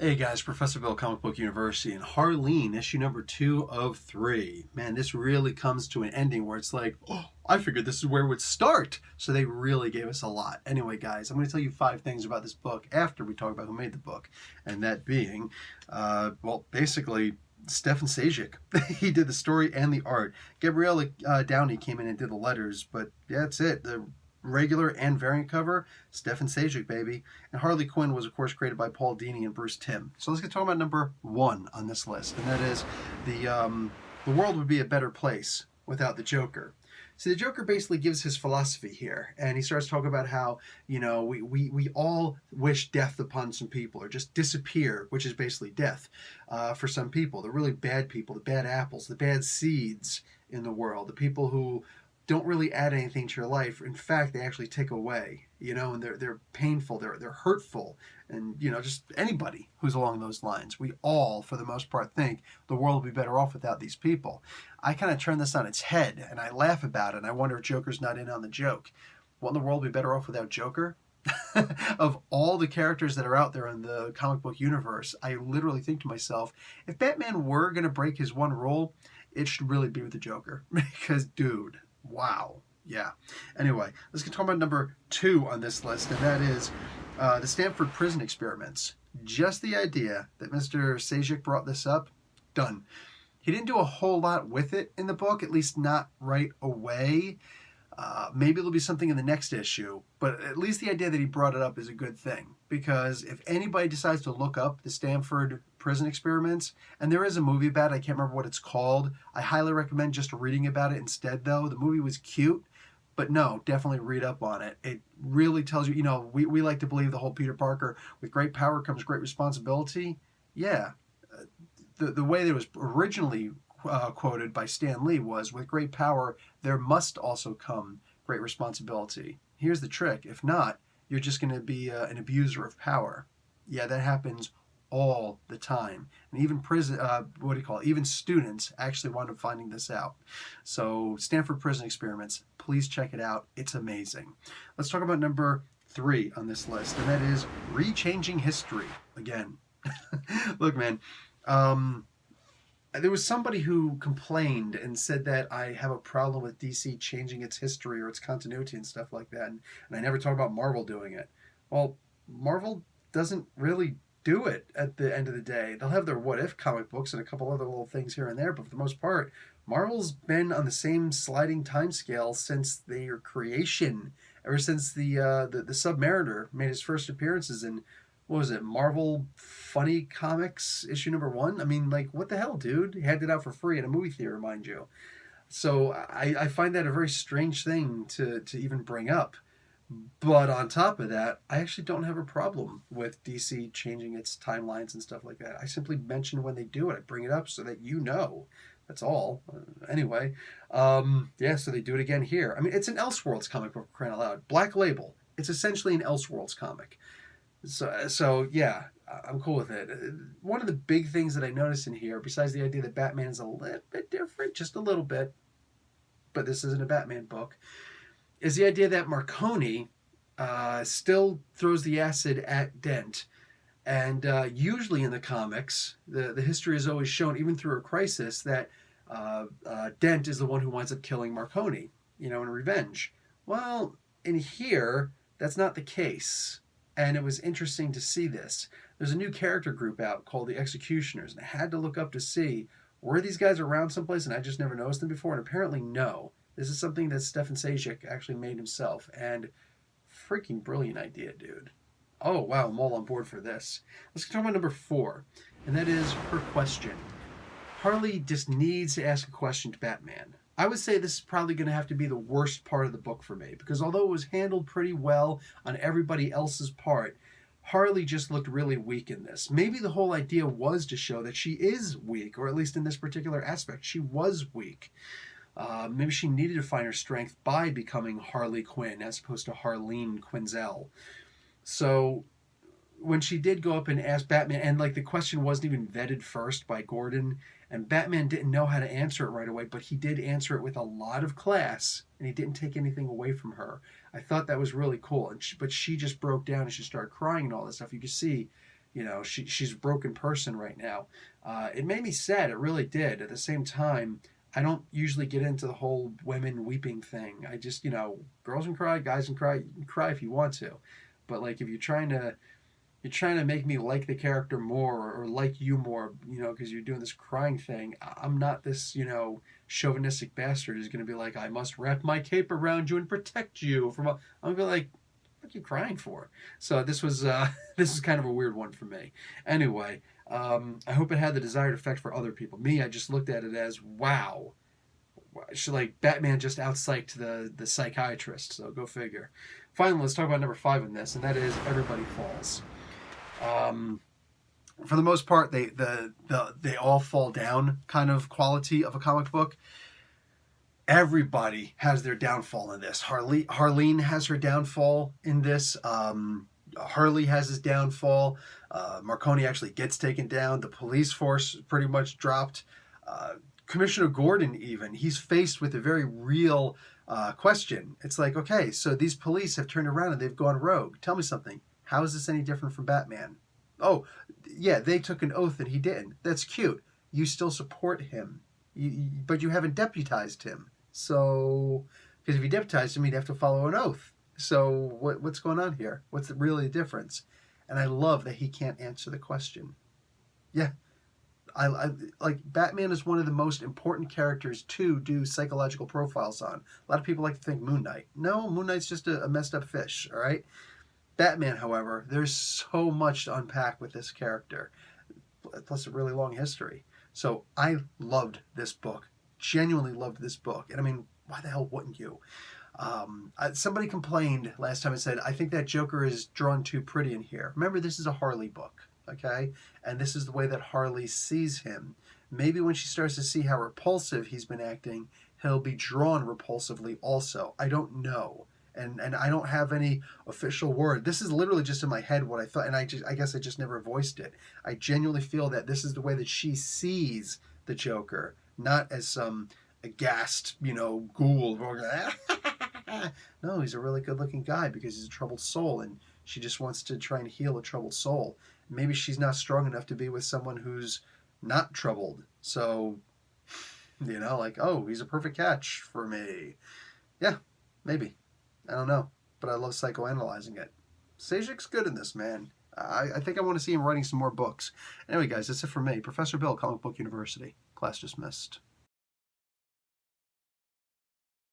Hey guys, Professor Bill, Comic Book University, and Harleen, issue number 2 of 3. Man, this really comes to an ending where it's like, oh, I figured this is where it would start. So they really gave us a lot. Anyway, guys, I'm going to tell you 5 things about this book after we talk about who made the book. And that being, basically, Stefan Sajic. He did the story and the art. Gabriella Downey came in and did the letters, but yeah, that's it. The regular and variant cover, Stefan Sajic, baby. And Harley Quinn was, of course, created by Paul Dini and Bruce Timm. So let's get talking about number 1 on this list, and that is the world would be a better place without the Joker. See, the Joker basically gives his philosophy here, and he starts talking about how, we all wish death upon some people, or just disappear, which is basically death for some people. The really bad people, the bad apples, the bad seeds in the world, the people who don't really add anything to your life. In fact, they actually take away, and they're painful, they're hurtful, and, just anybody who's along those lines. We all, for the most part, think the world would be better off without these people. I kind of turn this on its head, and I laugh about it, and I wonder if Joker's not in on the joke. Won't the world be better off without Joker? Of all the characters that are out there in the comic book universe, I literally think to myself, if Batman were going to break his one rule, it should really be with the Joker. Because, dude, wow. Yeah. Anyway, let's get talking about number 2 on this list, and that is the Stanford prison experiments. Just the idea that Mr. Sajic brought this up, done. He didn't do a whole lot with it in the book, at least not right away. Maybe there'll be something in the next issue, but at least the idea that he brought it up is a good thing, because if anybody decides to look up the Stanford prison experiments, and there is a movie about it, I can't remember what it's called. I highly recommend just reading about it instead, though. The movie was cute, but no, definitely read up on it. It really tells you, we like to believe the whole Peter Parker, with great power comes great responsibility. Yeah, the way that it was originally quoted by Stan Lee was, with great power, there must also come great responsibility. Here's the trick. If not, you're just going to be an abuser of power. Yeah, that happens all the time. And even even students actually wound up finding this out. So Stanford Prison Experiments, please check it out. It's amazing. Let's talk about number 3 on this list, and that is Rechanging History. Again, look, man, there was somebody who complained and said that I have a problem with DC changing its history or its continuity and stuff like that, and I never talk about Marvel doing it. Well, Marvel doesn't really do it at the end of the day. They'll have their What If comic books and a couple other little things here and there, but for the most part, Marvel's been on the same sliding timescale since their creation, ever since the Submariner made his first appearances in, what was it, Marvel Funny Comics issue number 1? I mean, like, what the hell, dude? He had it out for free in a movie theater, mind you. So I find that a very strange thing to even bring up. But on top of that, I actually don't have a problem with DC changing its timelines and stuff like that. I simply mention when they do it. I bring it up so that you know. That's all. Anyway, so they do it again here. I mean, it's an Elseworlds comic book, crying out loud. Black Label. It's essentially an Elseworlds comic. So yeah, I'm cool with it. One of the big things that I noticed in here, besides the idea that Batman is a little bit different, just a little bit, but this isn't a Batman book, is the idea that Marconi still throws the acid at Dent. And usually in the comics, the history is always shown, even through a crisis, that Dent is the one who winds up killing Marconi, in revenge. Well, in here, that's not the case. And it was interesting to see this. There's a new character group out called the Executioners, and I had to look up to see, were these guys around someplace and I just never noticed them before? And apparently no. This is something that Stefan Sajic actually made himself, and freaking brilliant idea, dude. Oh, wow, I'm all on board for this. Let's talk about number 4, and that is her question. Harley just needs to ask a question to Batman. I would say this is probably going to have to be the worst part of the book for me, because although it was handled pretty well on everybody else's part, Harley just looked really weak in this. Maybe the whole idea was to show that she is weak, or at least in this particular aspect, she was weak. Maybe she needed to find her strength by becoming Harley Quinn as opposed to Harleen Quinzel. So when she did go up and ask Batman, and the question wasn't even vetted first by Gordon, and Batman didn't know how to answer it right away, but he did answer it with a lot of class, and he didn't take anything away from her. I thought that was really cool. But she just broke down and she started crying and all this stuff. You could see You know, she's a broken person right now. It made me sad. It really did. At the same time, I don't usually get into the whole women weeping thing. I just, you know, girls can cry, guys can cry. You can cry if you want to, but like if you're trying to make me like the character more or like you more, you know, because you're doing this crying thing. I'm not this, you know, chauvinistic bastard who's going to be like, I must wrap my cape around you and protect you from. I'm going to be like, what are you crying for? So this was this is kind of a weird one for me. Anyway, I hope it had the desired effect for other people. Me, I just looked at it as wow. Like Batman just outpsyched the psychiatrist. So go figure. Finally, let's talk about number 5 in this, and that is Everybody Falls. For the most part, they all fall down kind of quality of a comic book. Everybody has their downfall in this. Harleen has her downfall in this. Harley has his downfall. Marconi actually gets taken down. The police force pretty much dropped. Commissioner Gordon, even, he's faced with a very real question. It's like, okay, so these police have turned around and they've gone rogue. Tell me something. How is this any different from Batman? Oh, yeah, they took an oath and he didn't. That's cute. You still support him, but you haven't deputized him. So, because if you deputized him, he'd have to follow an oath. So what's going on here? What's really the difference? And I love that he can't answer the question. Yeah, I like Batman is one of the most important characters to do psychological profiles on. A lot of people like to think Moon Knight. No, Moon Knight's just a messed up fish, all right? Batman, however, there's so much to unpack with this character, plus a really long history. So I loved this book, genuinely loved this book. And I mean, why the hell wouldn't you? Somebody complained last time and said, I think that Joker is drawn too pretty in here. Remember, this is a Harley book, okay? And this is the way that Harley sees him. Maybe when she starts to see how repulsive he's been acting, he'll be drawn repulsively also. I don't know. And I don't have any official word. This is literally just in my head what I thought, and I guess I just never voiced it. I genuinely feel that this is the way that she sees the Joker, not as some aghast, you know, ghoul. No, he's a really good-looking guy because he's a troubled soul, and she just wants to try and heal a troubled soul. Maybe she's not strong enough to be with someone who's not troubled. So, you know, like, oh, he's a perfect catch for me. Yeah, maybe. I don't know, but I love psychoanalyzing it. Sejik's good in this, man. I think I want to see him writing some more books. Anyway, guys, that's it for me. Professor Bill, Comic Book University. Class dismissed.